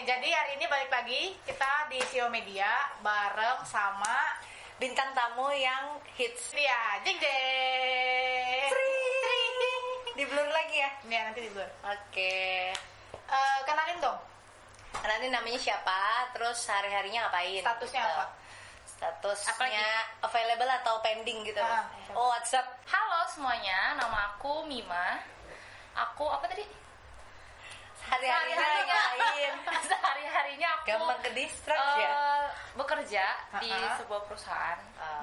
jadi hari ini balik lagi kita di Sio Media bareng sama bintang tamu yang hits. Iya, jeng jeng. Di blur lagi ya? Iya, nanti di blur. Oke. Kenalin dong. Nanti namanya siapa, terus hari-harinya ngapain? Statusnya gitu. apa? Statusnya available atau pending gitu. Oh, WhatsApp. Halo semuanya, nama aku Mima. Aku apa tadi? Hari-harinya ngapain? Sehari-harinya aku Gampang ke distract ya? bekerja di sebuah perusahaan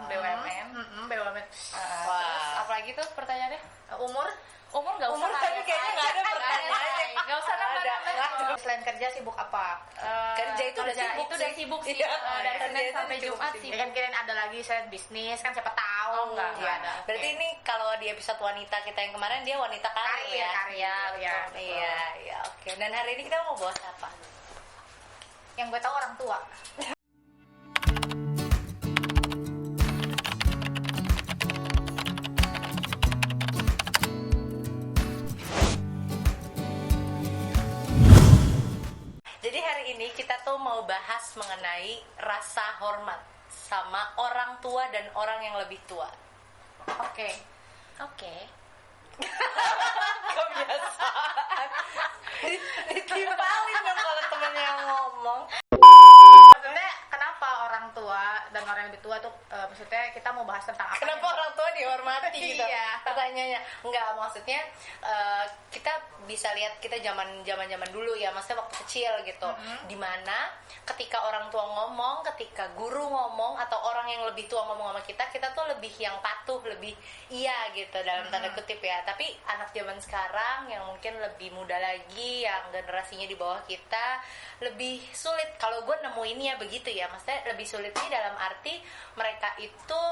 BUMN. BUMN. Terus apalagi tuh pertanyaannya? Umur nggak usah. Umur tapi kayaknya nggak ada pertanyaannya. Nggak usah nambah. Selain kerja sibuk apa? Kerja itu udah sibuk itu udah sibuk sih. Iya, Dari kerja Senin itu sampai udah Jumat sibuk sih. Ya kan kirain ada lagi saya bisnis kan siapa tahu. Oh, enggak ada. Berarti ini kalau di episode wanita kita yang kemarin dia wanita karir ya? Karir, ya. Iya, oke. Dan hari ini kita mau bahas apa? Yang gue tahu orang tua. Jadi hari ini kita tuh mau bahas mengenai rasa hormat sama orang tua dan orang yang lebih tua. Oke. Kebiasaan. Ditimpalin dong kalau temennya yang ngomong. Maksudnya kenapa orang tua dan orang yang lebih tua tuh maksudnya kita mau bahas tentang apa? Kenapa orang tua dihormati gitu? Iya. Pertanyaannya. Enggak, maksudnya kita bisa lihat kita zaman dulu ya, maksudnya waktu kecil gitu. Dimana ketika orang tua ngomong, ketika guru ngomong atau orang yang lebih tua ngomong sama kita tuh lebih yang patuh, lebih iya gitu dalam tanda kutip ya. Tapi anak zaman sekarang yang mungkin lebih muda lagi, yang generasinya di bawah kita lebih sulit. Kalau gue nemuinnya begitu ya, maksudnya lebih sulitnya dalam arti mereka itu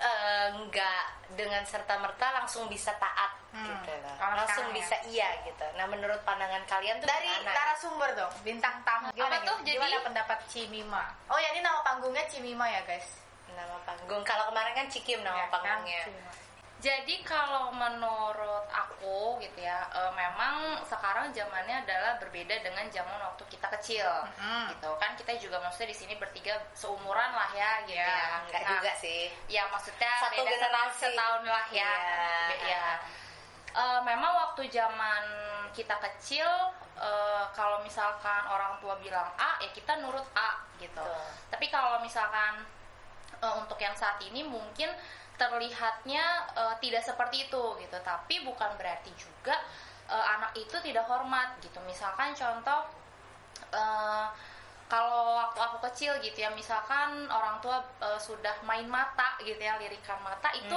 nggak dengan serta-merta langsung bisa taat gitu loh. Langsung bisa iya gitu. Nah, menurut pandangan kalian tuh Dari gimana? narasumber dong, bintang tamu. Apa tuh? Gimana pendapat Cimima? Oh ya, ini nama panggungnya Cimima ya guys. Nama panggung. Kalau kemarin kan Cikim nama Ya, panggungnya. kan? Cimima. Jadi kalau menurut aku gitu ya, memang sekarang zamannya adalah berbeda dengan zaman waktu kita kecil, gitu kan. Kita juga maksudnya di sini bertiga seumuran lah ya, gitu ya. Enggak juga sih. Ya maksudnya Satu beda generasi. setahun lah ya. Iya. Memang waktu zaman kita kecil, kalau misalkan orang tua bilang A, ya kita nurut A gitu. Betul. Tapi kalau misalkan untuk yang saat ini mungkin terlihatnya tidak seperti itu gitu, tapi bukan berarti juga anak itu tidak hormat gitu. Misalkan contoh, kalau waktu aku kecil gitu ya, misalkan orang tua sudah main mata gitu ya, lirikan mata itu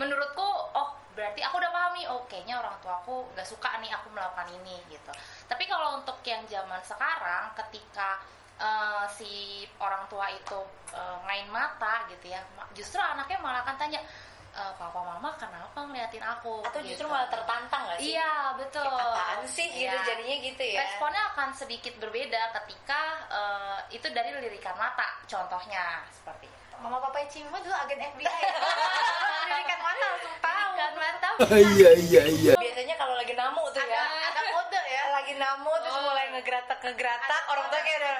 menurutku, oh berarti aku udah paham nih, oh kayaknya orang tua aku gak suka nih aku melakukan ini gitu. Tapi kalau untuk yang zaman sekarang, ketika si orang tua itu main mata gitu ya, justru anaknya malah akan tanya, papa mama kenapa ngeliatin aku, Atau justru gitu. malah tertantang gak sih? Iya betul. Apaan sih gitu Iya. jadinya gitu ya. Responnya akan sedikit berbeda ketika itu dari lirikan mata, contohnya seperti itu. Mama papa Cimima dulu agen FBI. Lirikan mana langsung tahu. Lirikan mata. Iya. Biasanya kalau lagi namu tuh ya. Ada kode ya. Lagi namu terus mulai ngegratak orang tuh kayak udah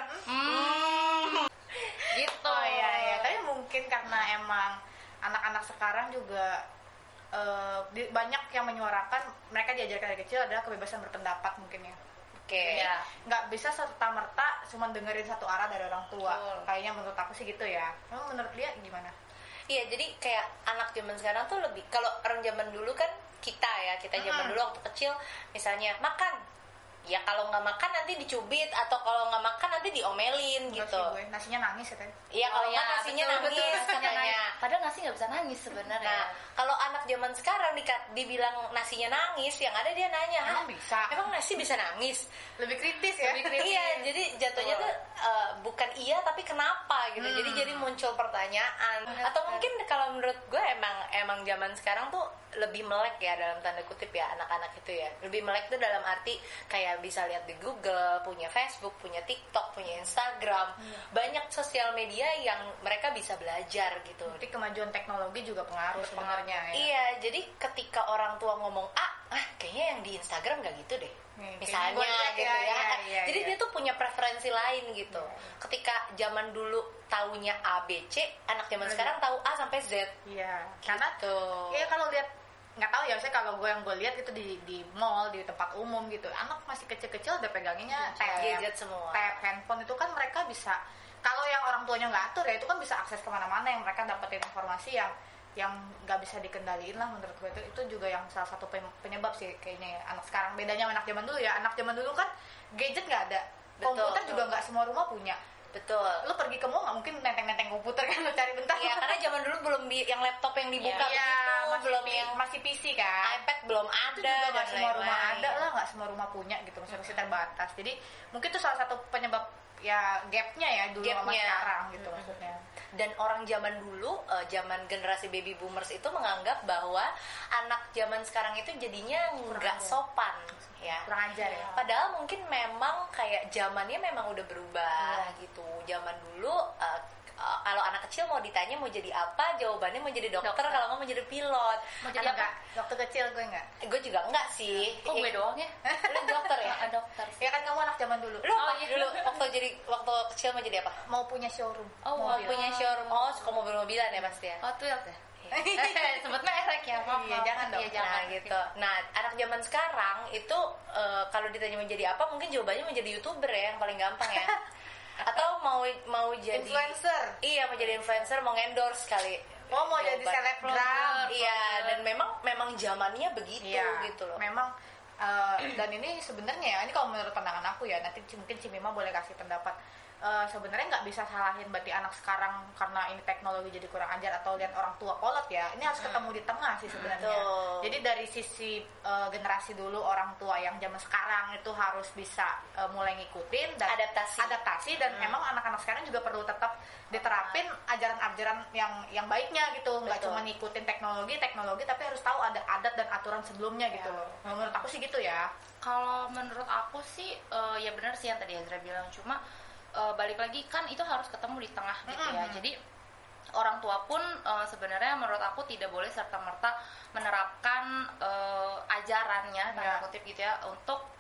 Gitu. Oh iya. Tapi mungkin karena emang anak-anak sekarang juga banyak yang menyuarakan, mereka diajarkan dari kecil adalah kebebasan berpendapat mungkin ya. Oke. Iya. Nggak bisa serta-merta cuma dengerin satu arah dari orang tua. Betul. Kayaknya menurut aku sih gitu ya. Emang menurut Lia gimana? Iya, jadi kayak anak zaman sekarang tuh lebih, kalau orang zaman dulu kan kita zaman dulu waktu kecil misalnya makan, ya kalau nggak makan nanti dicubit, atau kalau nggak makan nanti diomelin Enggak gitu. sih gue, nasinya nangis ya kan? Iya, kalau nggak nasinya nangis katanya. Padahal nasi nggak bisa nangis sebenarnya. Nah, kalau anak zaman sekarang dibilang nasinya nangis, yang ada dia nanya, Emang bisa? Emang nasi bisa nangis? Lebih kritis ya? Iya, jadi jatuhnya tuh bukan iya tapi kenapa gitu. Jadi muncul pertanyaan. Atau mungkin kalau menurut gue emang zaman sekarang tuh lebih melek ya, dalam tanda kutip ya, anak-anak itu ya. Lebih melek tuh dalam arti kayak bisa lihat di Google, punya Facebook, punya TikTok, punya Instagram. Banyak sosial media yang mereka bisa belajar gitu. Berarti kemajuan teknologi juga pengaruh sebenarnya ya. Iya, jadi ketika orang tua ngomong A, kayaknya yang di Instagram nggak gitu deh, Kayaknya misalnya gua liat gitu ya. Jadi iya. dia tuh punya preferensi lain gitu. Ketika zaman dulu taunya A B C, anak zaman sekarang tahu A sampai Z. Iya, karena Gitu. ya kalau lihat nggak tahu ya, saya kalau gue lihat itu di mall, di tempat umum gitu, anak masih kecil-kecil udah peganginnya gadget semua. tab handphone. Itu kan mereka bisa, kalau yang orang tuanya nggak atur ya, itu kan bisa akses kemana-mana, yang mereka dapetin informasi yang nggak bisa dikendaliin lah menurut gue. Itu juga yang salah satu penyebab sih kayaknya ya, anak sekarang. Bedanya sama anak zaman dulu ya, anak zaman dulu kan gadget nggak ada, komputer juga nggak semua rumah punya. Betul. Lu pergi ke mall nggak mungkin nenteng-nenteng komputer kan, lu cari bentar. Iya, karena zaman dulu belum yang laptop yang dibuka begitu, belum yang masih PC kan, iPad belum itu ada, juga dan nggak semua rumah lain-lain. ada lah, nggak semua rumah punya gitu, masih terbatas. Jadi mungkin itu salah satu penyebab ya gapnya ya dulu sama sekarang gitu maksudnya. Dan orang zaman dulu, zaman generasi baby boomers itu menganggap bahwa anak zaman sekarang itu jadinya nggak sopan ya, Kurang ajar ya. padahal mungkin memang kayak zamannya memang udah berubah gitu. Zaman dulu kalau anak kecil mau ditanya mau jadi apa, jawabannya mau jadi dokter. Kalau nggak mau jadi pilot. Mau jadi apa? Waktu kecil gue nggak. Gue juga enggak sih. Kok gue doang ya? Lu dokter ya? Dokter sih. Ya kan kamu anak zaman dulu. Lu apa dulu waktu kecil mau jadi apa? Mau punya showroom. Oh, mobil. Punya showroom. Oh, suka mobil-mobilan ya pasti ya. Hot Wheels ya? Sebut merek ya, maaf. Iya, jangan dong. Iya, jangan. Nah gitu. Nah anak zaman sekarang itu kalau ditanya mau jadi apa, mungkin jawabannya mau jadi YouTuber ya, yang paling gampang ya. Atau mau jadi Influencer. Iya, mau jadi influencer, mau endorse kali. Oh, mau jadi selebgram. Iya, dan memang zamannya begitu gitu loh. Memang dan ini sebenarnya ya, ini kalau menurut pandangan aku ya, nanti mungkin Cimima boleh kasih pendapat. Sebenarnya nggak bisa salahin berarti anak sekarang karena ini teknologi jadi kurang ajar atau lihat orang tua kolot ya. Ini harus ketemu di tengah sih sebenarnya. Jadi dari sisi generasi dulu, orang tua yang zaman sekarang itu harus bisa mulai ngikutin dan adaptasi dan emang anak-anak sekarang juga perlu tetap diterapin ajaran-ajaran yang baiknya gitu. Nggak cuma ngikutin teknologi tapi harus tahu ada adat dan aturan sebelumnya gitu loh. Menurut aku sih gitu ya. Kalau menurut aku sih ya benar sih yang tadi Azra bilang, cuma balik lagi kan itu harus ketemu di tengah gitu ya. Jadi orang tua pun sebenarnya menurut aku tidak boleh serta-merta menerapkan ajarannya tanda kutip gitu ya untuk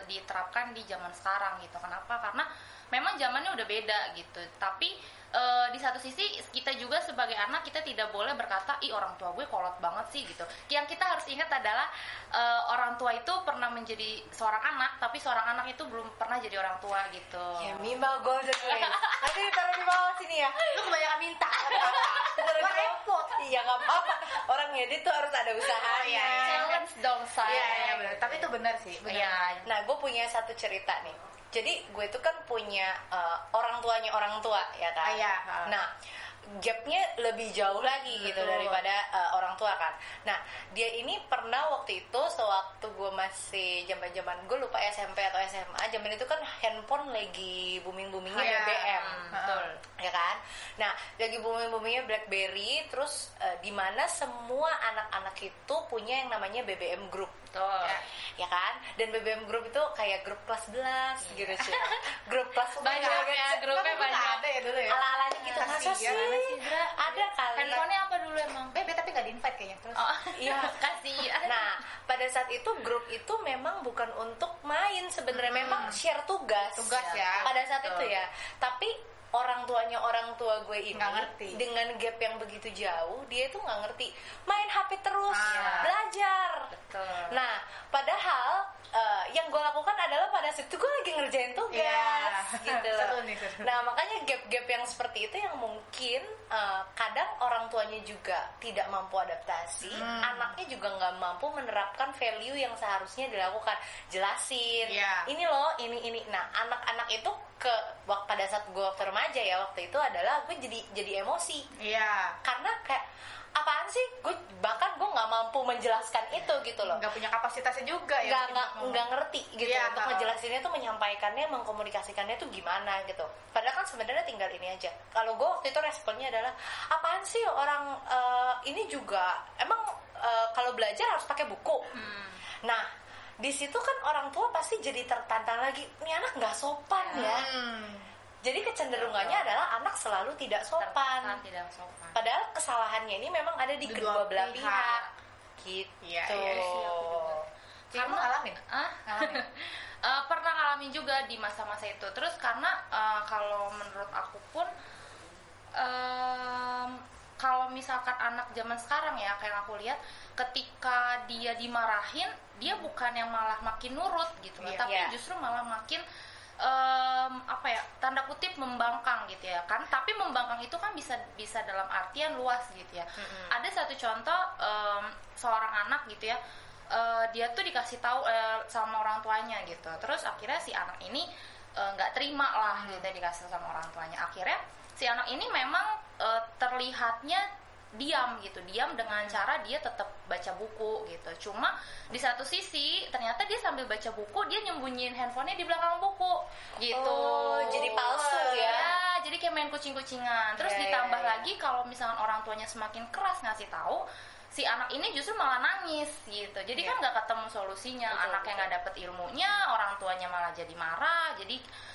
diterapkan di zaman sekarang gitu. Kenapa? Karena memang zamannya udah beda gitu. Tapi di satu sisi kita juga sebagai anak, kita tidak boleh berkata ih orang tua gue kolot banget sih gitu. Yang kita harus ingat adalah orang tua itu pernah menjadi seorang anak, tapi seorang anak itu belum pernah jadi orang tua gitu. Ya Mima golden way. Nanti ditaruh di bawah sini ya. Lu kebanyakan minta. Wah repot. Iya nggak apa-apa. Orang ngedit tuh harus ada usahanya. Challenge dong saya. Iya benar. Tapi itu benar sih. Iya. Nah gue punya satu cerita nih. Jadi gue itu kan punya orang tuanya orang tua ya kan. Iya. Nah gapnya lebih jauh lagi gitu daripada orang tua kan. Nah dia ini pernah waktu itu sewaktu gue masih zaman gue lupa SMP atau SMA, zaman itu kan handphone lagi boomingnya BBM, betul ya kan. Nah lagi boomingnya BlackBerry, terus di mana semua anak-anak itu punya yang namanya BBM group. betul Ya kan, dan BBM group itu kayak grup kelas 11 gitu sih. Grup kelas banyak ya, grupnya banyak. Ada ya dulu ya. Ala-alanya gitu. Masa sih? Ada kali. Handphonenya apa dulu emang? Bebe tapi nggak di-invite kayaknya. Terus Iya. Kasih. Nah, pada saat itu grup itu memang bukan untuk main sebenarnya, memang share tugas. Tugas ya. Pada saat itu ya. Tapi orang tuanya orang tua gue ini nggak ngerti. dengan gap yang begitu jauh, dia itu nggak ngerti, main HP terus, belajar. Betul. Nah, padahal yang gue lakukan adalah pada saat itu gue lagi ngerjain tugas, gitu loh. Seru. Nah, makanya gap-gap yang seperti itu yang mungkin kadang orang tuanya juga tidak mampu adaptasi, anaknya juga nggak mampu menerapkan value yang seharusnya dilakukan. Jelasin, ini loh, ini. Nah, anak-anak itu pada saat gue waktu remaja ya, waktu itu adalah gue jadi emosi. Iya. Karena kayak apaan sih, gue nggak mampu menjelaskan itu gitu loh, Nggak punya kapasitasnya juga ya. nggak ngerti gitu untuk ngejelasinnya tuh, menyampaikannya, mengkomunikasikannya tuh gimana gitu. Padahal kan sebenarnya tinggal ini aja. Kalau gue waktu itu responnya adalah apaan sih orang ini juga emang kalau belajar harus pakai buku. Nah di situ kan orang tua pasti jadi tertantang lagi, ini anak nggak sopan ya. Jadi kecenderungannya adalah anak selalu tidak sopan. Tidak sopan. Padahal kesalahannya ini memang ada di kedua belah pihak. Gitu. Iya. Cuma ngalamin? Ngalamin. Pernah ngalamin juga di masa-masa itu. Terus karena kalau menurut aku pun kalau misalkan anak zaman sekarang ya, kayak aku lihat ketika dia dimarahin, dia bukan yang malah makin nurut gitu loh, tapi justru malah makin tanda kutip membangkang gitu ya kan. Tapi membangkang itu kan bisa dalam artian luas gitu ya. Ada satu contoh seorang anak gitu ya, dia tuh dikasih tahu sama orang tuanya gitu, terus akhirnya si anak ini nggak terima lah gitu dikasih sama orang tuanya. Akhirnya si anak ini memang terlihatnya diam dengan cara dia tetap baca buku gitu. Cuma di satu sisi ternyata dia sambil baca buku dia nyembunyiin handphonenya di belakang buku gitu. Jadi palsu ya. Jadi kayak main kucing-kucingan. Terus ditambah lagi kalau misalkan orang tuanya semakin keras ngasih tahu, si anak ini justru malah nangis gitu. Jadi kan nggak ketemu solusinya. Anaknya nggak dapet ilmunya, orang tuanya malah jadi marah. Jadi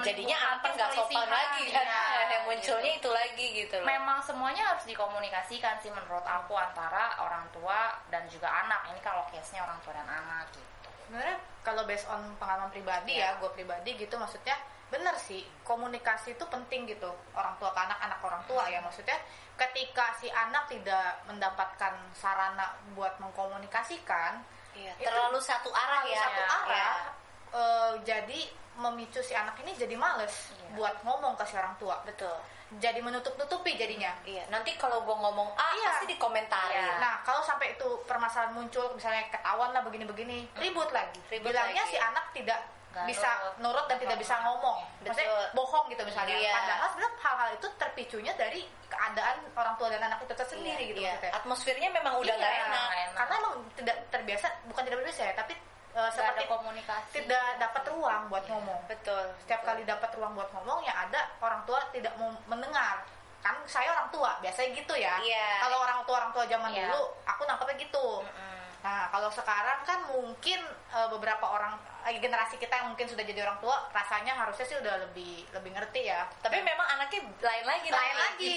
jadinya anak nggak sopan lagi kan, yang munculnya gitu. Itu lagi gitu loh. Memang semuanya harus dikomunikasikan sih menurut aku antara orang tua dan juga anak. Ini kalau case-nya orang tua dan anak gitu. Sebenarnya kalau based on pengalaman pribadi ya, gue pribadi gitu, maksudnya bener sih komunikasi itu penting gitu, orang tua ke anak, anak orang tua ya. Maksudnya ketika si anak tidak mendapatkan sarana buat mengkomunikasikan, terlalu satu arah ya. Jadi memicu si anak ini jadi males buat ngomong ke si orang tua. Betul. Jadi menutup-nutupi jadinya. Nanti kalau gue ngomong pasti dikomentarin. Nah, kalau sampai itu permasalahan muncul, misalnya ketahuan lah begini-begini, ribut lagi. Bilangnya si anak tidak bisa nurut dan tidak bisa ngomong. Maksudnya bohong gitu misalnya. Padahal sebenarnya hal-hal itu terpicunya dari keadaan orang tua dan anak itu tersendiri gitu. Atmosfernya memang udah gak enak. Karena emang tidak terbiasa, bukan tidak terbiasa ya, tapi seperti komunikasi, tidak dapat ruang buat ngomong. Betul. Setiap kali dapat ruang buat ngomong, yang ada orang tua tidak mau mendengar. Kan saya orang tua biasanya gitu ya. Kalau orang tua zaman dulu aku nangkepnya gitu. Nah, kalau sekarang kan mungkin beberapa orang generasi kita yang mungkin sudah jadi orang tua, rasanya harusnya sih udah lebih ngerti ya. Tapi memang anaknya lain lagi.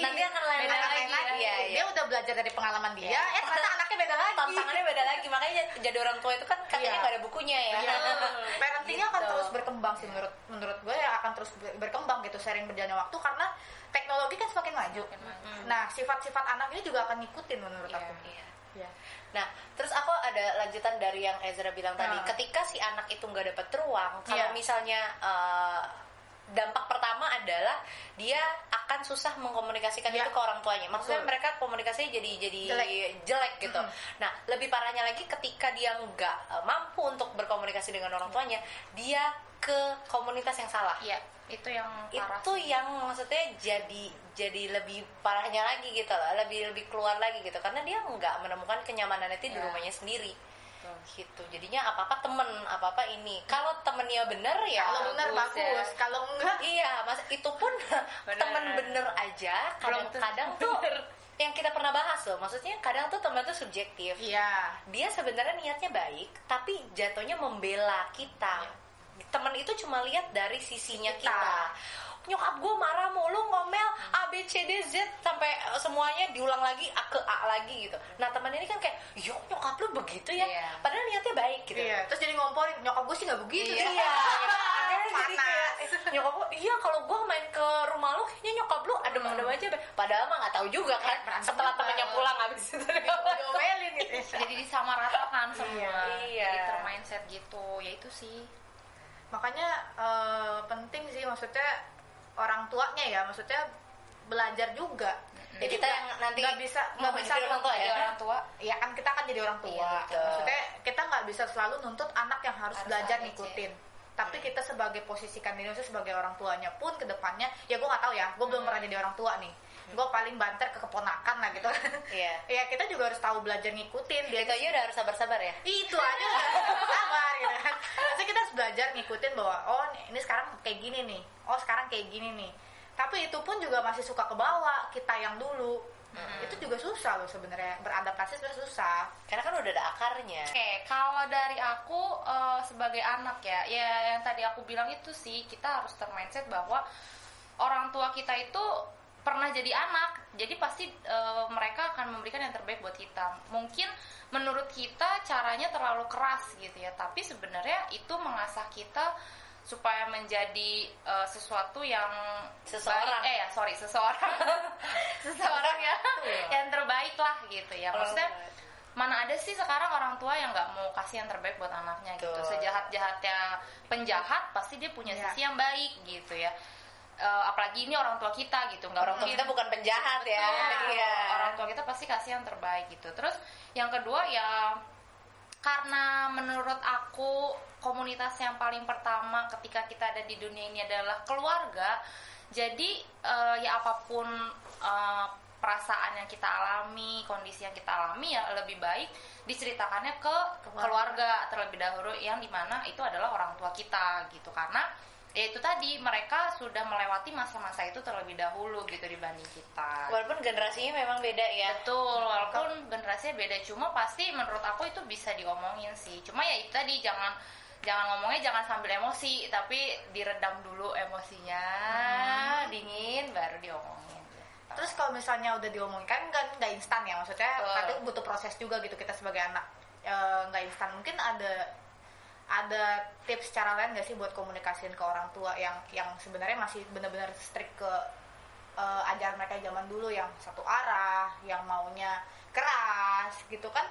Nanti akan lain lagi. Dia udah belajar dari pengalaman dia. Ternyata anaknya beda lagi. Tantangannya beda lagi. Makanya jadi orang tua itu kan katanya nggak ada bukunya ya. Parentingnya akan terus berkembang sih menurut gue ya, akan terus berkembang gitu sering berjalannya waktu, karena teknologi kan semakin maju. Nah, sifat-sifat anak ini juga akan ngikutin menurut aku. Nah, terus aku ada lanjutan dari yang Ezra bilang tadi. Ketika si anak itu nggak dapat ruang, kalau misalnya dampak pertama adalah dia akan susah mengkomunikasikan itu ke orang tuanya. Maksudnya mereka komunikasinya jadi jelek gitu. Nah, lebih parahnya lagi ketika dia nggak mampu untuk berkomunikasi dengan orang tuanya, dia ke komunitas yang salah. Itu yang parah. Itu yang maksudnya jadi lebih parahnya lagi gitu loh, lebih keluar lagi gitu, karena dia nggak menemukan kenyamanan itu di rumahnya sendiri. Gitu. Jadinya apa-apa temen, apa-apa ini. Kalau temennya bener ya kalau bener bagus, kalau enggak mas itu pun temen bener aja. Kadang tuh yang kita pernah bahas loh, maksudnya kadang tuh teman tuh subjektif. Dia sebenarnya niatnya baik, tapi jatuhnya membela kita. Temen itu cuma lihat dari sisinya kita. Nyokap gue marah mulu, ngomel A, B, C, D, Z sampai semuanya diulang lagi A ke A lagi gitu. Nah, teman ini kan kayak, "Yo, nyokap lu begitu ya?" Padahal niatnya baik gitu. Terus jadi ngomporin, "Nyokap gue sih nggak begitu." Jadi kayak nyokap gue, "Iya, kalau gue main ke rumah lu kayaknya nyokap lu adem-adem aja." Padahal mah nggak tahu juga kan. Setelah temennya pulang habis itu diomelin gitu. Jadi disamaratakan semua. Mindset gitu. Ya itu sih. Makanya penting sih, maksudnya orang tuanya ya, maksudnya belajar juga. Jadi kita yang nanti nggak bisa orang tua ya. Orang tua. Ya kan kita akan jadi orang tua. Maksudnya kita nggak bisa selalu nuntut anak yang harus belajar ngikutin. Tapi kita sebagai posisikan diri sebagai orang tuanya pun ke depannya, ya gue nggak tahu ya, gue belum pernah jadi orang tua nih. Gue paling banter ke keponakan lah gitu. Ya kita juga harus tahu belajar ngikutin. Itu aja udah harus sabar-sabar ya. Itu aja udah harus sabar gitu kan. Maksudnya kita harus belajar ngikutin bahwa ini sekarang kayak gini nih. Sekarang kayak gini nih. Tapi itu pun juga masih suka kebawa kita yang dulu. Itu juga susah loh sebenarnya, beradaptasi sebenarnya susah karena kan udah ada akarnya. Kalau dari aku sebagai anak ya yang tadi aku bilang itu sih, kita harus termindset bahwa orang tua kita itu pernah jadi anak, jadi pasti mereka akan memberikan yang terbaik buat kita. Mungkin menurut kita caranya terlalu keras gitu ya, tapi sebenarnya itu mengasah kita supaya menjadi sesuatu yang seseorang seseorang yang terbaik lah gitu ya. Maksudnya mana ada sih sekarang orang tua yang nggak mau kasih yang terbaik buat anaknya gitu. Sejahat-jahatnya penjahat pasti dia punya sisi yang baik gitu ya. Apalagi ini orang tua kita gitu, nggak orang tua kita bukan penjahat. Betul, ya. Orang tua kita pasti kasih yang terbaik gitu. Terus yang kedua ya, karena menurut aku komunitas yang paling pertama ketika kita ada di dunia ini adalah keluarga. Jadi ya apapun perasaan yang kita alami, kondisi yang kita alami ya lebih baik diceritakannya ke keluarga terlebih dahulu, yang dimana itu adalah orang tua kita gitu. Karena ya itu tadi, mereka sudah melewati masa-masa itu terlebih dahulu gitu dibanding kita. Walaupun generasinya memang beda ya. Betul, walaupun generasinya beda, cuma pasti menurut aku itu bisa diomongin sih. Cuma ya itu tadi, jangan ngomongnya jangan sambil emosi, tapi diredam dulu emosinya, dingin baru diomongin. Terus kalau misalnya udah diomongin kan nggak instan ya, maksudnya kadang butuh proses juga gitu kita sebagai anak, nggak instan. Mungkin ada tips cara lain nggak sih buat komunikasiin ke orang tua yang sebenarnya masih benar-benar strict ke ajaran mereka zaman dulu, yang satu arah, yang maunya keras gitu kan.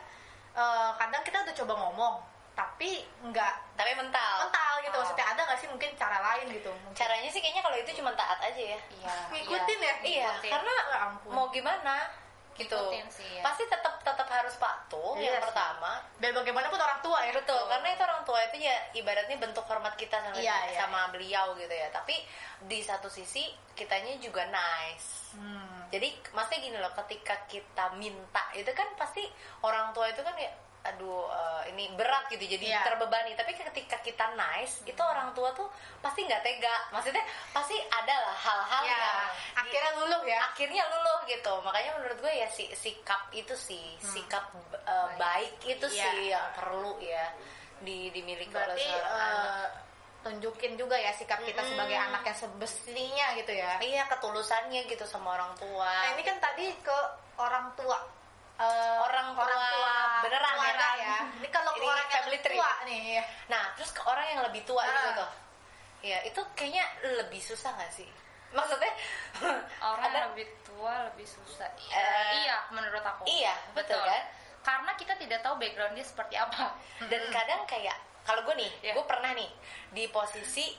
Kadang kita udah coba ngomong tapi mental gitu. Maksudnya ada nggak sih mungkin cara lain gitu? Caranya sih kayaknya kalau itu cuma taat aja ya. Ngikutin ya? Iya, karena mau gimana gitu. Sih, ya. Pasti tetap harus patuh yang pertama. Dan bagaimanapun orang tua ya. Betul, karena itu orang tua itu ya ibaratnya bentuk hormat kita sama beliau gitu ya. Tapi di satu sisi kitanya juga nice. Jadi maksudnya gini loh, ketika kita minta itu kan pasti orang tua itu kan ya ini berat gitu, jadi terbebani. Tapi ketika kita nice, itu orang tua tuh pasti nggak tega. Maksudnya pasti ada lah hal-hal yang akhirnya luluh gitu. Makanya menurut gue ya sikap itu sih, sikap baik itu sih yang perlu ya dimiliki oleh seorang anak. Tunjukin juga ya sikap kita sebagai anak yang semestinya gitu ya. Iya, ketulusannya gitu sama orang tua. Nah, ini kan tadi ke orang tua. Orang tua beneran ya. Ini kalau orang yang lebih tua nih. Nah, terus ke orang yang lebih tua gitu tuh. Ya, itu kayaknya lebih susah nggak sih? Maksudnya orang yang lebih tua lebih susah. Iya, menurut aku. Iya, betul kan? Karena kita tidak tahu backgroundnya seperti apa. Dan kadang kayak kalau gue nih, gue pernah nih di posisi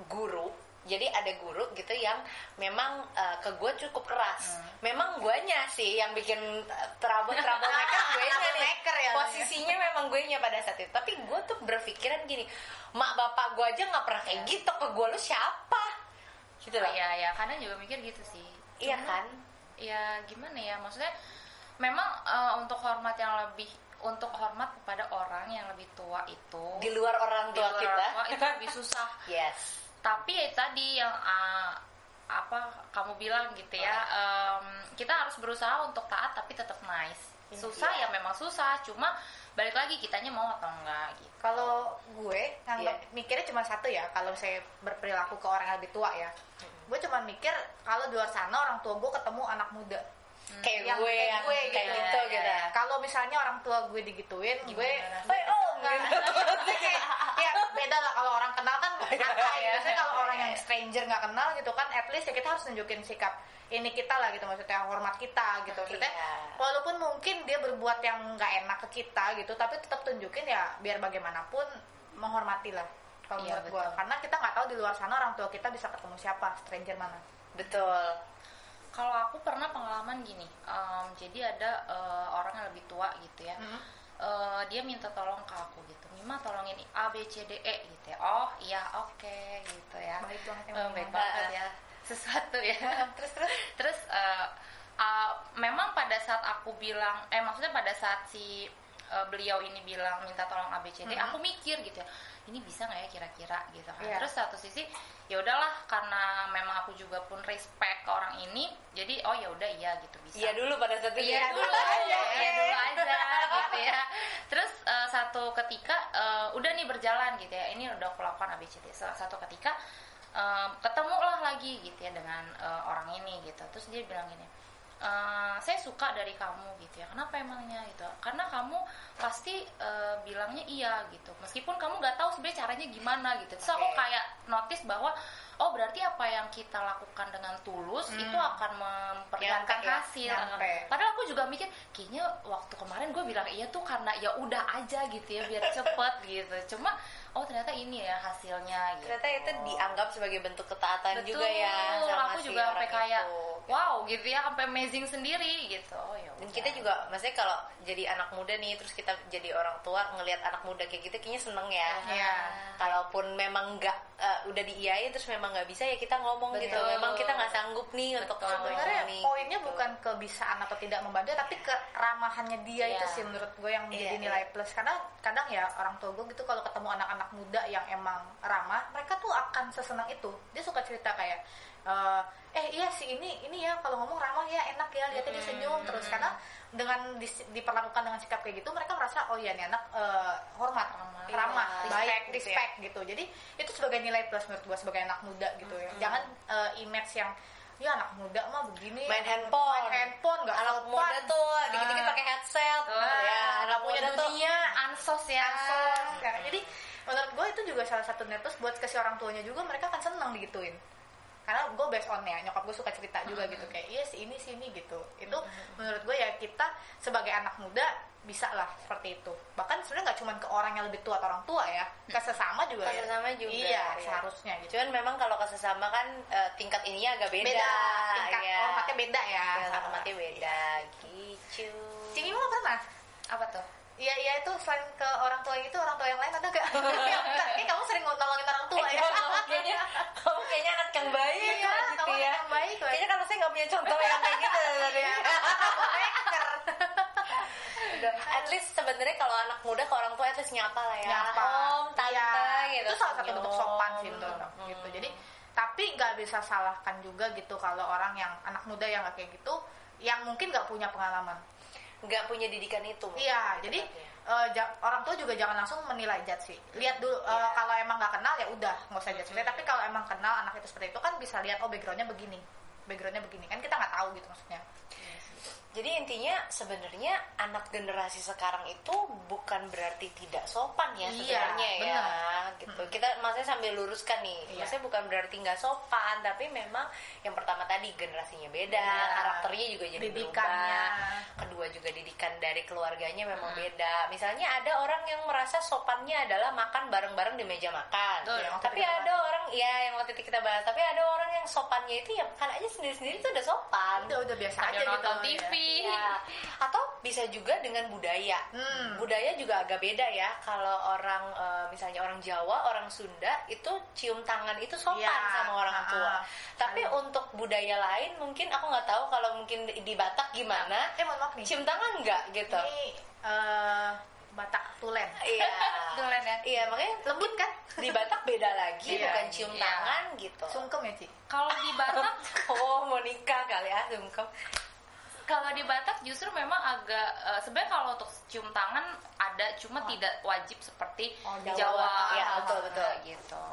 guru. Jadi ada guru gitu yang memang ke gue cukup keras. Memang guanya sih yang bikin trouble mereka, guenya nih. Posisinya memang guenya pada saat itu. Tapi gue tuh berpikiran gini, mak bapak gue aja nggak pernah kayak gitu ke gue, lu siapa? Gitu loh. Iya, kadang juga mikir gitu sih. Iya kan? Ya gimana ya, maksudnya memang untuk hormat kepada orang yang lebih tua itu di luar orang tua kita itu lebih susah. Yes. Tapi ya tadi yang kamu bilang gitu ya, kita harus berusaha untuk taat tapi tetap nice. Susah ya memang susah, cuma balik lagi kitanya mau atau enggak gitu. Kalau gue mikirnya cuma satu ya, kalau saya berperilaku ke orang yang lebih tua ya, gue cuma mikir kalau di luar sana orang tua gue ketemu anak muda kayak gue gitu. Kalau misalnya orang tua gue digituin, gue ya beda lah. Kalau orang kenal kan biasanya kalau orang yang stranger nggak kenal gitu kan, at least ya kita harus nunjukin sikap ini kita lah gitu, maksudnya hormat kita gitu. Maksudnya walaupun mungkin dia berbuat yang nggak enak ke kita gitu, tapi tetap tunjukin ya biar bagaimanapun menghormati lah kalau menurut gue. Karena kita nggak tahu di luar sana orang tua kita bisa ketemu siapa, stranger mana. Betul. Kalau aku pernah pengalaman gini, jadi ada orang yang lebih tua gitu ya, dia minta tolong ke aku gitu, Mima tolongin A B C D E gitu ya. Oh iya, oke gitu ya. Baik banget ya, sesuatu ya. terus memang pada saat aku bilang, maksudnya pada saat si beliau ini bilang minta tolong A B C D, aku mikir gitu ya, ini bisa nggak ya kira-kira gitu kan. Terus satu sisi ya udahlah, karena memang aku juga pun respect ke orang ini, jadi oh ya udah iya gitu bisa. Iya dulu pada saat itu. Iya dulu aja gitu ya. Terus satu ketika udah nih berjalan gitu ya, ini udah aku lakukan ABCD. Satu ketika ketemulah lagi gitu ya dengan orang ini gitu. Terus dia bilang gini, saya suka dari kamu gitu ya. Kenapa emangnya gitu? Karena kamu pasti bilangnya iya gitu, meskipun kamu nggak tahu sebenarnya caranya gimana gitu. Terus aku kayak notice bahwa oh berarti apa yang kita lakukan dengan tulus itu akan memperlihatkan hasil. Padahal aku juga mikir kayaknya waktu kemarin gue bilang iya tuh karena ya udah aja gitu ya biar cepet gitu. Cuma oh ternyata ini ya hasilnya gitu. Ternyata itu dianggap sebagai bentuk ketaatan. Betul, juga ya sama aku si juga sampai kayak itu. Wow gitu ya, sampai amazing sendiri gitu. Oh, ya dan kita juga maksudnya kalau jadi anak muda nih terus kita jadi orang tua ngelihat anak muda kayak gitu kayaknya seneng ya. Kalaupun memang nggak udah diiyain terus memang nggak bisa ya kita ngomong. Betul. Gitu memang kita nggak sanggup nih. Betul. Untuk sebenarnya poinnya gitu. Bukan kebisaan atau tidak membantu tapi keramahannya dia itu sih menurut gue yang menjadi nilai plus. Karena kadang ya orang tua gue gitu kalau ketemu anak-anak muda yang emang ramah, mereka tuh akan sesenang itu. Dia suka cerita kayak iya sih ini ya kalau ngomong ramah ya enak ya lihatnya dia senyum terus. Karena dengan diperlakukan dengan sikap kayak gitu mereka merasa oh iya nih anak hormat, ramah, baik, respect gitu. Jadi itu sebagai nilai plus menurut gue sebagai anak muda gitu ya. Jangan image yang ya anak muda mah begini main handphone nggak anak muda tuh dikit-dikit pakai headset ya anak muda dunia ansos ya. Jadi menurut gue itu juga salah satu nilai plus buat ke si orang tuanya juga, mereka akan senang digituin. Karena gue based on ya nyokap gue suka cerita juga gitu kayak iya sih ini sini gitu. Itu menurut gue ya kita sebagai anak muda bisa lah seperti itu. Bahkan sebenarnya nggak cuma ke orang yang lebih tua atau orang tua ya, ke sesama juga. Ke sesama juga. Iya seharusnya gitu. Cuman memang kalau ke sesama kan tingkat ininya agak beda. Tingkat hormatnya beda ya. Hormatnya beda gitu. Cimi mau pernah? Apa tuh? Iya itu selain ke orang tua itu orang tua yang lain ada gak? Ini kamu sering nolongin orang tua ya? Kayaknya anak yang baik gitu ya. Yang baik. Kayaknya kalau saya nggak punya contoh yang kayak gitu tadi. At least sebenarnya kalau anak muda ke orang tua at least nyapa lah ya. Om, tante gitu. Itu salah satu bentuk sopan sih menurut aku gitu. Jadi tapi nggak bisa salahkan juga gitu kalau orang yang anak muda yang nggak kayak gitu, yang mungkin nggak punya pengalaman. Nggak punya didikan itu. Iya, jadi orang tua juga jangan langsung menilai judge sih. Lihat dulu kalau emang nggak kenal ya udah nggak usah judge. Tapi kalau emang kenal anak itu seperti itu kan bisa lihat oh backgroundnya begini kan kita nggak tahu gitu maksudnya. Jadi intinya sebenarnya anak generasi sekarang itu bukan berarti tidak sopan ya sebenarnya ya gitu. Kita maksudnya sambil luruskan nih, maksudnya bukan berarti nggak sopan, tapi memang yang pertama tadi generasinya beda, karakternya juga jadi berubah. Kedua juga didikan dari keluarganya memang beda. Misalnya ada orang yang merasa sopannya adalah makan bareng-bareng di meja makan. Tapi ada orang yang waktu itu kita bahas, tapi ada orang yang sopannya itu ya makan aja sendiri-sendiri itu udah sopan. Udah biasa aja gitu. Nonton TV. Ya. Atau bisa juga dengan budaya. Budaya juga agak beda ya. Kalau orang misalnya orang Jawa, orang Sunda itu cium tangan itu sopan sama orang tua. Tapi untuk budaya lain mungkin aku nggak tahu kalau mungkin di Batak gimana. Mohon maaf nih. Cium tangan nggak gitu? Ini Batak Tulen. Iya. Tulen ya. Iya makanya lembut kan? Di Batak beda lagi, bukan cium tangan gitu. Sungkem ya Ci? Kalau di Batak, mau nikah kali ya sungkem. Kalau di Batak justru memang agak sebenarnya kalau untuk cium tangan ada, cuma tidak wajib seperti Jawa. Ya betul gitu.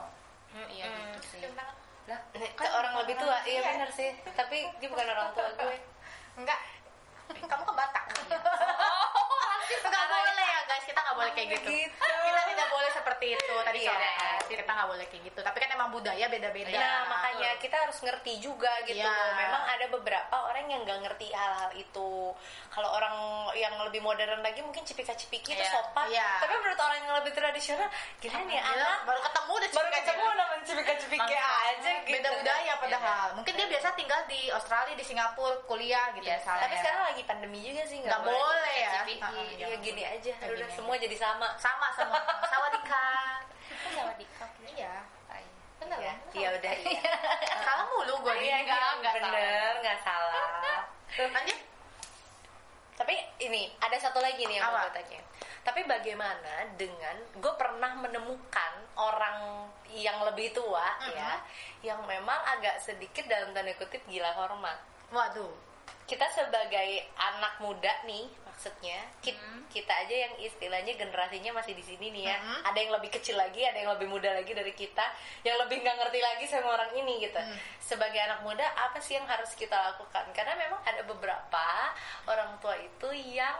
Iya gitu sih. Cium tangan. Lah, ke orang lebih tua, iya benar sih. Tapi dia bukan orang tua gue. Enggak. Kamu ke Batak. Nggak boleh ya guys, kita nggak boleh kayak gitu. Kita tidak boleh seperti itu tadi kita nggak boleh kayak gitu. Tapi kan emang budaya beda-beda. Nah makanya kita harus ngerti juga gitu. Memang ada beberapa orang yang nggak ngerti hal-hal itu. Kalau orang yang lebih modern lagi mungkin cipika-cipiki itu sopan. Tapi menurut orang yang lebih tradisional, gila nih anak baru ketemu udah cipika-cipiki aja gitu. Beda budaya padahal. Mungkin dia biasa tinggal di Australia, di Singapura, kuliah gitu misalnya. Tapi sekarang lagi pandemi juga sih nggak boleh ya. Ya gini aja, udah semua jadi sama semua sawadika. Iya. Bener ya? Iya udah iya. Salah mulu gue nih. Nggak salah. Lanjut. Tapi ini ada satu lagi nih yang mau gue tanya. Tapi bagaimana dengan gue pernah menemukan orang yang lebih tua ya, yang memang agak sedikit dalam tanda kutip gila hormat. Waduh. Kita sebagai anak muda nih, maksudnya kita aja yang istilahnya generasinya masih di sini nih ya, ada yang lebih kecil lagi, ada yang lebih muda lagi dari kita, yang lebih nggak ngerti lagi sama orang ini gitu. Sebagai anak muda, apa sih yang harus kita lakukan? Karena memang ada beberapa orang tua itu yang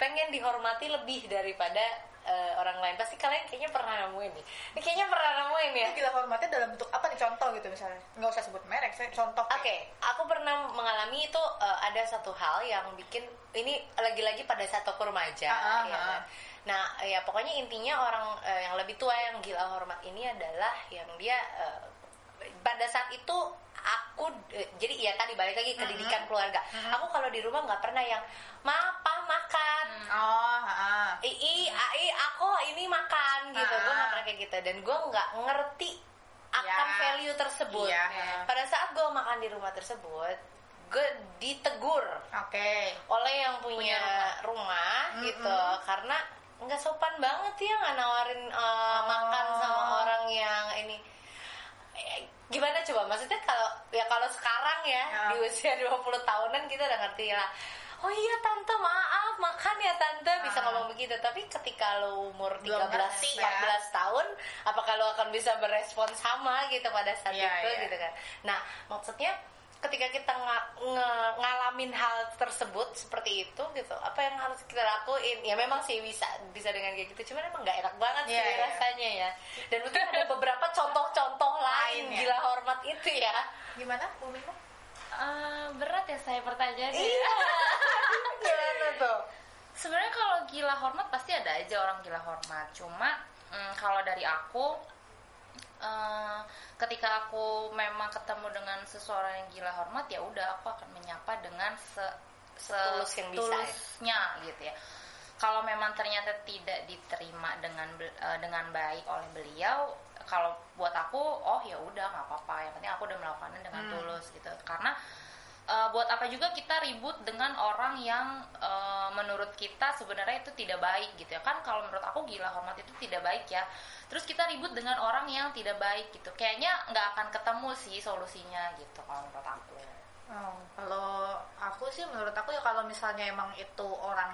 pengen dihormati lebih daripada orang lain. Pasti kalian kayaknya pernah nemuin nih. Ini kayaknya pernah nemuin ya. Gila hormatnya dalam bentuk apa nih, contoh gitu misalnya? Nggak usah sebut merek, saya contoh. Oke, aku pernah mengalami itu, ada satu hal yang bikin ini lagi-lagi pada saat aku remaja. Ya kan? Nah, ya pokoknya intinya orang yang lebih tua yang gila hormat ini adalah yang dia pada saat itu aku jadi ya tadi balik lagi ke didikan keluarga. Aku kalau di rumah nggak pernah yang makan. Aku ini makan gitu. Gue nggak pernah kayak gitu, dan gue nggak ngerti akan value tersebut. Pada saat gue makan di rumah tersebut, gue ditegur oleh yang punya rumah gitu, karena nggak sopan banget ya nggak nawarin makan sama orang yang ini. Gimana coba, maksudnya kalau sekarang ya di usia 20 tahunan kita udah ngerti lah, oh iya tante maaf makan ya tante, bisa ngomong begitu. Tapi ketika lo umur 13-14 tahun, apakah lo akan bisa berespon sama gitu pada saat itu gitu kan. Nah maksudnya ketika kita ngalamin hal tersebut seperti itu gitu, apa yang harus kita lakuin? Ya memang sih bisa dengan kayak gitu, cuman emang nggak enak banget sih rasanya ya. Dan mungkin ada beberapa contoh-contoh lain gila hormat itu ya. Gimana Bu Mimo? Berat ya saya pertanyaannya. Iya. Gimana tuh? Sebenarnya kalau gila hormat pasti ada aja orang gila hormat. Cuma kalau dari aku, ketika aku memang ketemu dengan seseorang yang gila hormat, ya udah aku akan menyapa dengan tulus yang bisa tulusnya gitu ya. Kalau memang ternyata tidak diterima dengan baik oleh beliau, kalau buat aku ya udah nggak apa-apa, yang penting aku udah melakukannya dengan tulus gitu. Karena buat apa juga kita ribut dengan orang yang menurut kita sebenarnya itu tidak baik gitu ya kan. Kalau menurut aku gila hormat itu tidak baik ya, terus kita ribut dengan orang yang tidak baik gitu, kayaknya nggak akan ketemu sih solusinya gitu kalau menurut aku. Kalau aku sih, menurut aku ya kalau misalnya emang itu orang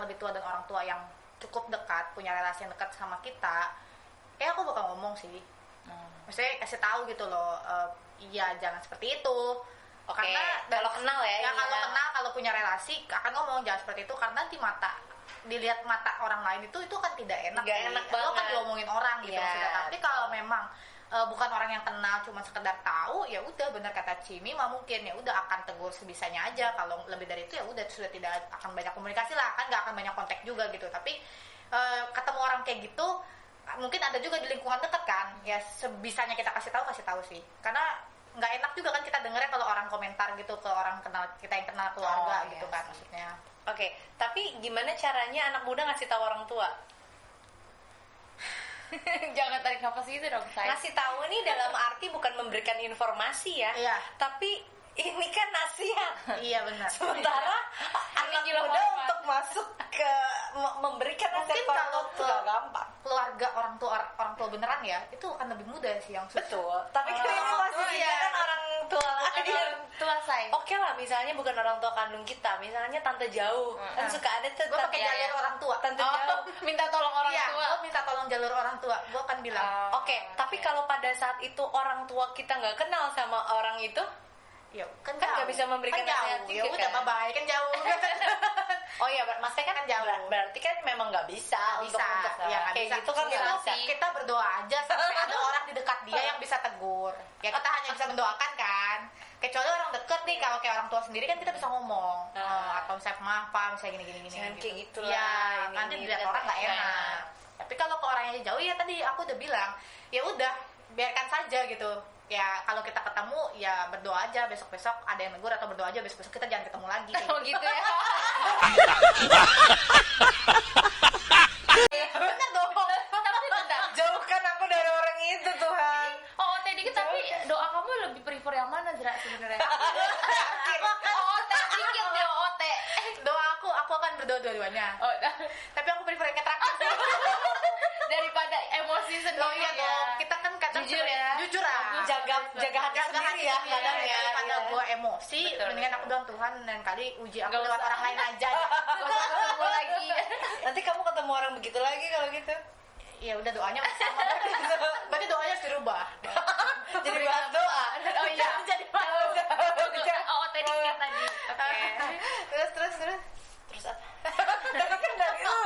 lebih tua dan orang tua yang cukup dekat, punya relasi yang dekat sama kita, aku bakal ngomong sih. Maksudnya kasih tahu gitu loh, iya jangan seperti itu. Karena kalau kenal kalau kenal, kalau punya relasi akan ngomong jangan seperti itu, karena nanti dilihat mata orang lain itu kan tidak enak. Gak enak banget. Lo kan diomongin orang gitu maksudnya. Tapi kalau memang bukan orang yang kenal, cuma sekedar tahu, ya udah benar kata Cimi mah mungkin ya udah akan tegur sebisanya aja. Kalau lebih dari itu ya udah sudah tidak akan banyak komunikasi lah, kan nggak akan banyak kontak juga gitu. Tapi ketemu orang kayak gitu mungkin ada juga di lingkungan dekat kan, ya sebisanya kita kasih tahu sih, karena nggak enak juga kan kita dengernya kalau orang komentar gitu ke orang kenal kita yang kenal keluarga gitu kan maksudnya. Oke, tapi gimana caranya anak muda ngasih tahu orang tua? Jangan tarik nafas gitu dong saya. Ngasih tahu nih dalam arti bukan memberikan informasi ya, tapi ini kan nasihat. Iya benar. Sementara anak muda untuk masuk ke memberikan nasihat kalau itu gak gampang. Keluarga orang tua beneran ya, itu akan lebih mudah sih yang susah. Betul. Tapi kan ini masih kan orang tua lagi. Tua saya. Oke lah, misalnya bukan orang tua kandung kita, misalnya tante jauh. Kan suka ada tuh gue pakai jalur orang tua. Tante jauh minta tolong orang tua. Gue minta tolong jalur orang tua. Gue akan bilang. Oke, tapi kalau pada saat itu orang tua kita nggak kenal sama orang itu, ya kan nggak bisa memberikan nasihat ya juga udah kan? bye kan jauh. Oh iya, maksudnya kan jauh. Berarti kan memang nggak bisa untuk ya, kayak bisa. gitu kan nggak bisa. Kita berdoa aja sampai ada orang di dekat dia yang bisa tegur. Ya kita hanya bisa mendoakan kan. Kecuali orang deket nih, kalau kayak orang tua sendiri kan kita bisa ngomong. Atau misalnya maaf Pak, misalnya gini. Jangan kayak gitu lah. Ya, nanti dilihat orang nggak enak. Tapi kalau ke orang yang jauh ya tadi aku udah bilang, ya udah biarkan saja gitu. Ya kalau kita ketemu ya berdoa aja, besok-besok ada yang negur atau berdoa aja besok-besok kita jangan ketemu lagi gitu. Gitu ya. Bener dong. Tapi bentar, Jauhkan aku dari orang itu Tuhan. dikit tapi doa kamu lebih prefer yang mana Zra sebenarnya? Dikit deh Doa aku akan berdoa dua-duanya. Tapi aku prefer yang terakhir. Daripada emosi emosi sendiri. Oh iya dong, kita kan kadang Jujur ya. jujur lah. Jaga hati sendiri ya kadang ya. Daripada Iya. gue emosi, Betul, mendingan betul. aku bilang Tuhan dan kali uji aku Nggak lewat usah. orang lain aja. Gak usah ketemu lagi. Nanti kamu ketemu orang begitu lagi kalau gitu. Ya udah doanya masih sama. Berarti doanya harus dirubah. Jadi bahas doa. Oh iya. Jadi Oh tadi kan tadi. Oke. terus Terus apa? Tapi kan dari lu.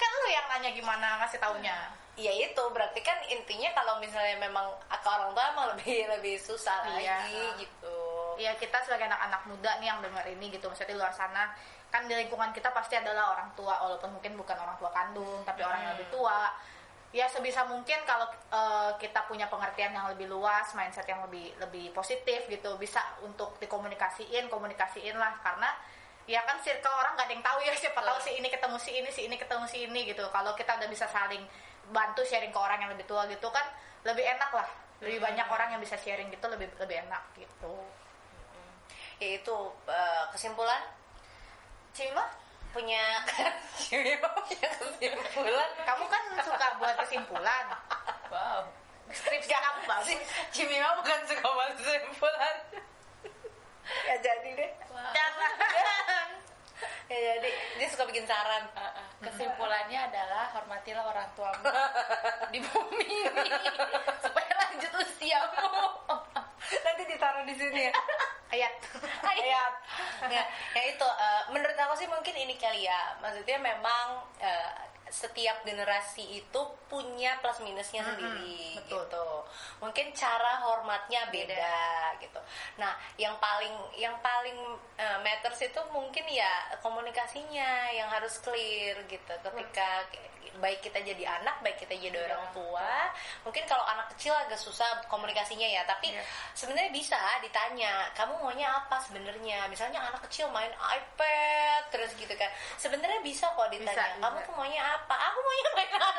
kan lu yang nanya gimana ngasih taunya. Ya itu berarti kan intinya kalau misalnya memang ke orang tua emang lebih susah Iya. lagi gitu. Ya kita sebagai anak-anak muda nih yang denger ini gitu, maksudnya di luar sana kan di lingkungan kita pasti adalah orang tua, walaupun mungkin bukan orang tua kandung tapi orang yang lebih tua. Ya sebisa mungkin kalau kita punya pengertian yang lebih luas, mindset yang lebih positif gitu, bisa untuk komunikasiin lah, karena ya kan circle orang gak ada yang tahu ya, siapa tahu si ini ketemu si ini ketemu si ini gitu. Kalau kita udah bisa saling bantu sharing ke orang yang lebih tua gitu kan lebih enak lah, lebih banyak orang yang bisa sharing gitu, lebih enak gitu. Ya itu kesimpulan Cima, punya kesimpulan. kamu kan suka buat kesimpulan. Wow. Skripsi kamu bagus. Cimima bukan suka buat kesimpulan. Ya jadi deh. Jangan. Ya jadi dia suka bikin saran. Kesimpulannya adalah hormatilah orang tuamu di bumi ini supaya lanjut usiamu. Nanti ditaruh di sini ya. Ayat. Ayat. Ya itu menurut aku sih mungkin ini kali ya. Maksudnya memang setiap generasi itu punya plus minusnya sendiri betul. gitu. Mungkin cara hormatnya beda gitu. Nah, yang paling matters itu mungkin ya komunikasinya yang harus clear gitu. Ketika baik kita jadi anak, baik kita jadi orang tua. Mungkin kalau anak kecil agak susah komunikasinya ya, tapi sebenarnya bisa ditanya, kamu maunya apa sebenarnya? Misalnya anak kecil main iPad terus gitu kan. Sebenarnya bisa kok ditanya, kamu tuh maunya apa? Aku maunya main iPad.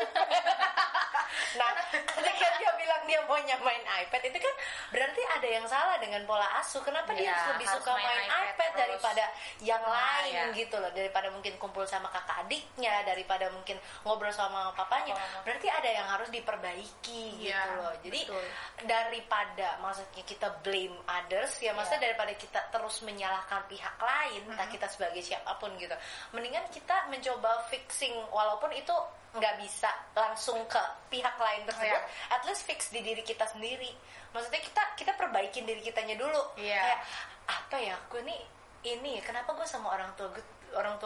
Nah, ketika dia bilang dia maunya main iPad, itu kan berarti ada yang salah dengan pola asuh. Kenapa dia Iya, lebih harus suka main main iPad iPad terus. daripada yang lain iya. gitu loh, daripada mungkin kumpul sama kakak adiknya, daripada mungkin ngobrol sama papanya. Berarti ada yang harus diperbaiki gitu loh. Jadi betul. daripada maksudnya kita blame others ya, maksudnya daripada kita terus menyalahkan pihak lain, entah kita sebagai siapapun gitu, mendingan kita mencoba fixing, walaupun itu nggak bisa langsung ke pihak lain tersebut, at least fix di diri kita sendiri. Maksudnya kita perbaikin diri kitanya dulu. Kayak apa ya, gue nih ini kenapa gue sama orang tua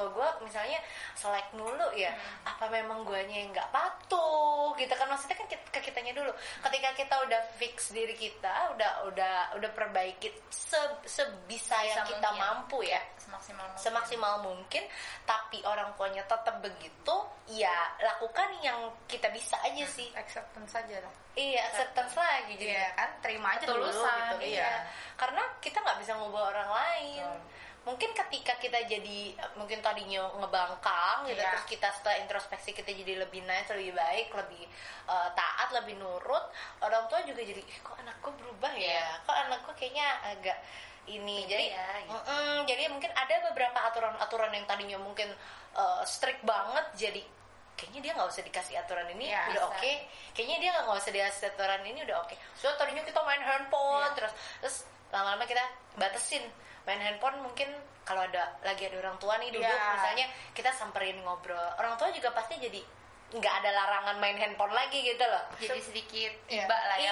gue misalnya selek mulu ya, apa memang guanya yang nggak patuh gitu kan. Maksudnya kan ke kitanya dulu. Ketika kita udah fix diri kita, udah perbaiki sebisa yang kita mampu ya, semaksimal mungkin, tapi orang tuanya tetap begitu, ya lakukan yang kita bisa aja sih. Acceptance saja lah. Iya, acceptance lagi jadi kan terima aja dulu Ketulusan, gitu. iya. Karena kita nggak bisa ngubah orang lain. Mungkin ketika kita jadi mungkin tadinya ngebangkang gitu, terus kita setelah introspeksi kita jadi lebih nice, lebih baik, lebih taat, lebih nurut, orang tua juga jadi kok anakku berubah ya, kok anakku kayaknya agak ini. Jadi jadi mungkin ada beberapa aturan-aturan yang tadinya mungkin strict banget, jadi kayaknya dia nggak usah dikasih aturan ini, udah oke. Kayaknya dia nggak usah dikasih aturan ini, udah oke. So tadinya kita main handphone terus lama-lama kita batasin main handphone. Mungkin kalau lagi ada orang tua nih duduk, misalnya kita samperin ngobrol, orang tua juga pasti jadi nggak ada larangan main handphone lagi gitu loh. Jadi sedikit tiba lah ya.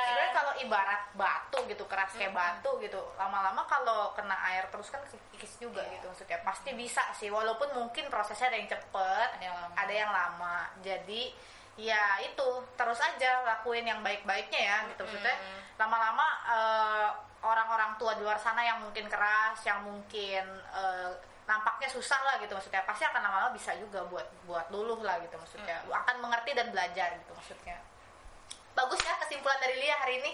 Sebenarnya kalau ibarat batu gitu, keras kayak batu gitu, lama-lama kalau kena air terus kan kikis juga gitu. Maksudnya pasti bisa sih, walaupun mungkin prosesnya ada yang cepet, ada yang lama. Jadi ya itu terus aja lakuin yang baik-baiknya ya gitu. Maksudnya lama-lama orang-orang tua di luar sana yang mungkin keras, yang mungkin nampaknya susah lah gitu, maksudnya pasti akan lama-lama bisa juga buat luluh lah gitu, maksudnya akan mengerti dan belajar gitu maksudnya. Bagus ya kesimpulan dari Lia hari ini.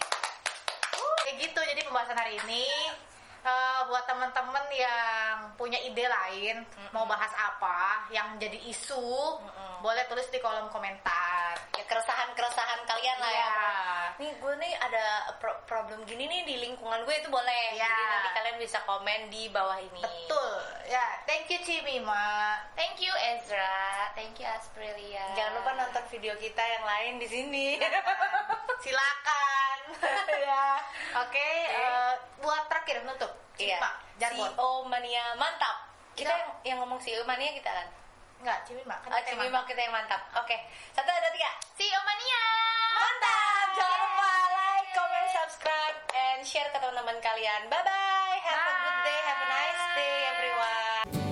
Kayak gitu jadi pembahasan hari ini. Buat teman-teman yang punya ide lain, mau bahas apa yang jadi isu, boleh tulis di kolom komentar. keresahan kalian lah ya. Iya. Nih gue nih ada problem gini nih di lingkungan gue, itu boleh. Iya. Jadi nanti kalian bisa komen di bawah ini. Betul. Ya, thank you Cimima. Thank you Ezra, thank you Asprilia. Jangan lupa nonton video kita yang lain di sini. Silakan. Ya. Oke, buat terakhir nutup. Iya. Cimima, jargon. CEO Mania mantap. Kita Iya. yang ngomong CEO Mania kita kan. Enggak, Cimima. Kan Oh, kita yang Cimima kita yang mantap. Oke. 1, 2, 3. See you mania. Mantap. Jangan lupa like, comment, subscribe, and share ke teman-teman kalian. Bye bye. Have a good day. Have a nice day everyone.